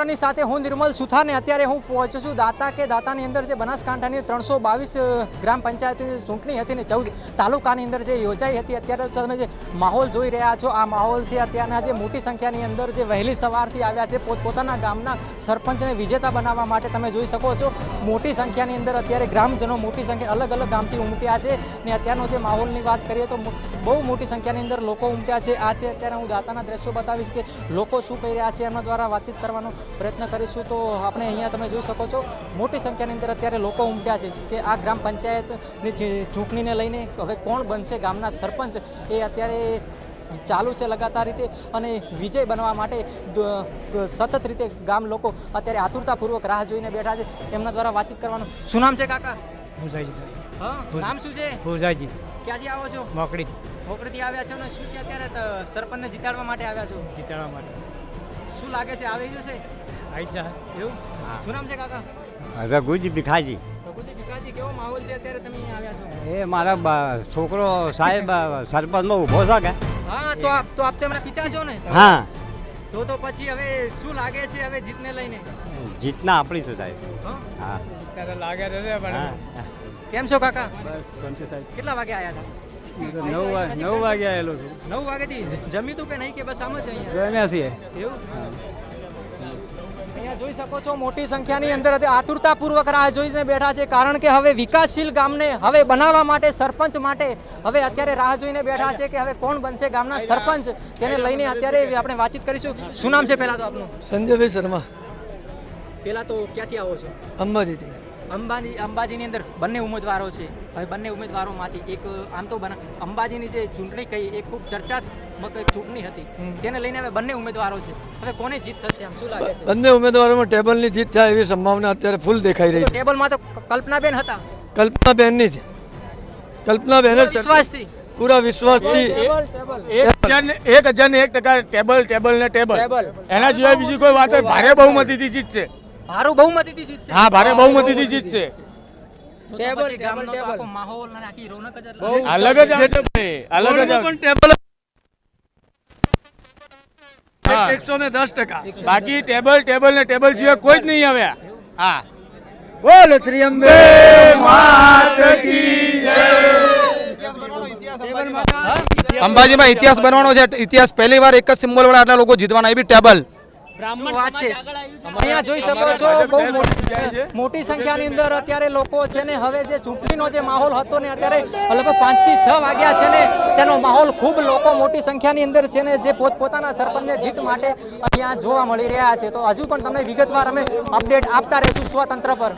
કેમેરાની સાથે હું નિર્મલ સુથાર ને અત્યારે હું પહોંચ્યો છું દાતા કે દાતાની અંદર જે બનાસકાંઠાની 322 ગ્રામ પંચાયતની ચૂંટણી હતી ને 14 તાલુકાની અંદર જે યોજાઈ હતી અત્યારે તમે જે માહોલ જોઈ રહ્યા છો આ માહોલ છે અત્યારના જે મોટી સંખ્યાની અંદર જે વહેલી સવારથી આવ્યા છે પોતપોતાના ગામના સરપંચને વિજેતા બનાવવા માટે તમે જોઈ શકો છો મોટી સંખ્યાની અંદર અત્યારે ગ્રામજનો મોટી સંખ્યા અલગ અલગ ગામથી ઉમટ્યા છે ને અત્યારનો જે માહોલની વાત કરીએ તો બહુ મોટી સંખ્યાની અંદર લોકો ઉમટ્યા છે આ છે અત્યારે હું દાતાના દ્રશ્યો બતાવીશ કે લોકો શું કહી રહ્યા છે એમના દ્વારા વાતચીત કરવાનો પ્રયત્ન કરીશું તો આપણે અહીંયા તમે જોઈ શકો છો મોટી સંખ્યાની અંદર અત્યારે લોકો ઉમટ્યા છે કે આ ગ્રામ પંચાયતની ચૂંટણીને લઈને હવે કોણ બનશે ગામના સરપંચ એ અત્યારે ચાલુ છે લગાતાર રીતે અને વિજય બનવા માટે સતત રીતે ગામ લોકો અત્યારે આતુરતાપૂર્વક રાહ જોઈને બેઠા છે એમના દ્વારા વાતચીત કરવાનું શું નામ છે કાકા? હા, નામ શું છે? ભુજાજી. ક્યાંથી આવો છો? મોકડીથી આવ્યા છો ને શું છે અત્યારે સરપંચને જીતાડવા માટે આવ્યા છો? જીતાડવા માટે. શું લાગે છે આવી જશે? આવી જશે એવું. શું નામ છે કાકા? રઘુજી ભીખાજી. રઘુજી ભીખાજી, કેવો માહોલ છે અત્યારે તમે આવ્યા છો? એ મારા છોકરો સાહેબ સરપંચમાં ઊભો છે કે? હા, તો આપ તેમના પિતા છો ને? હા. તો પછી હવે શું લાગે છે હવે જીતને લઈને? જીતના આપણી છે સાહેબ. હા, ત્યારે લાગે છે પણ. કેમ છો કાકા? બસ શાંતિ સાહેબ. કેટલા વાગે આવ્યા હતા? 9 વાગે આવેલો છું. 9 વાગેથી જમી તું કે નહીં કે બસ આમ જ અહીંયા? જમ્યા છીએ. એવું? અહીંયા જોઈ શકો છો મોટી સંખ્યાની અંદર આતુરતાપૂર્વક રાહ જોઈને બેઠા છે કારણ કે હવે વિકાસશીલ ગામને હવે બનાવવા માટે સરપંચ માટે હવે અત્યારે રાહ જોઈને બેઠા છે કે હવે કોણ બનશે ગામના સરપંચ તેને લઈને અત્યારે આપણે વાતચીત કરીશું. શું નામ છે પહેલા તો આપનું? સંજયભાઈ શર્મા. પહેલા તો ક્યાંથી આવો છો? અંબાજીથી. અંબાજીની અંદર બંને ઉમેદવારો છે. હવે બંને ઉમેદવારોમાંથી એક આમ તો અંબાજીની જે ચૂંટણી કહી એ ખૂબ ચર્ચાત્મક ચૂંટણી હતી તેને લઈને હવે બંને ઉમેદવારો છે. હવે કોને જીત થશે આમ શું લાગે છે? બંને ઉમેદવારોમાં ટેબલની જીત થાય એવી સંભાવના અત્યારે ફૂલ દેખાઈ રહી છે. ટેબલમાં તો કલ્પનાબેન હતા. કલ્પનાબેનની જ. કલ્પનાબેન જ વિશ્વાસથી પૂરા વિશ્વાસથી 1,001% ટેબલ એના સિવાય બીજી કોઈ વાત ભારે બહુમતીથી જીતશે. ભારે બહુમતીથી જીતશે. હા, ભારે બહુમતીથી જીતશે. ટેબલ ગામનો તો આખો માહોલ અને આખી રોનક જ અલગ જ અલગ જ પણ ટેબલ હા. 110%. બાકી ટેબલ ને ટેબલ સિવાય કોઈ જ નહીં આવ્યા. હા, બોલ શ્રી અંબે માત કી જય. અંબાજીમાં ઇતિહાસ બનવાનો છે. ઇતિહાસ પહેલી વાર એક જ સિમ્બોલ વાળા આટલા લોકો જીતવાના, એ બી ટેબલ. વાત છે. અહીંયા જોઈ શકો છો બહુ મોટી સંખ્યાની અંદર અત્યારે લોકો છે ને હવે જે ચૂંટણીનો જે માહોલ હતો ને અત્યારે લગભગ 5 થી 6 વાગ્યા છે ને તેનો માહોલ ખૂબ લોકો મોટી સંખ્યાની અંદર છે ને જે પોતપોતાના સરપંચને જીત માટે અહીંયા જોવા મળી રહ્યા છે. તો હજુ પણ તમને વિગતવાર અમે અપડેટ આપતા રહીશું સ્વતંત્ર પર.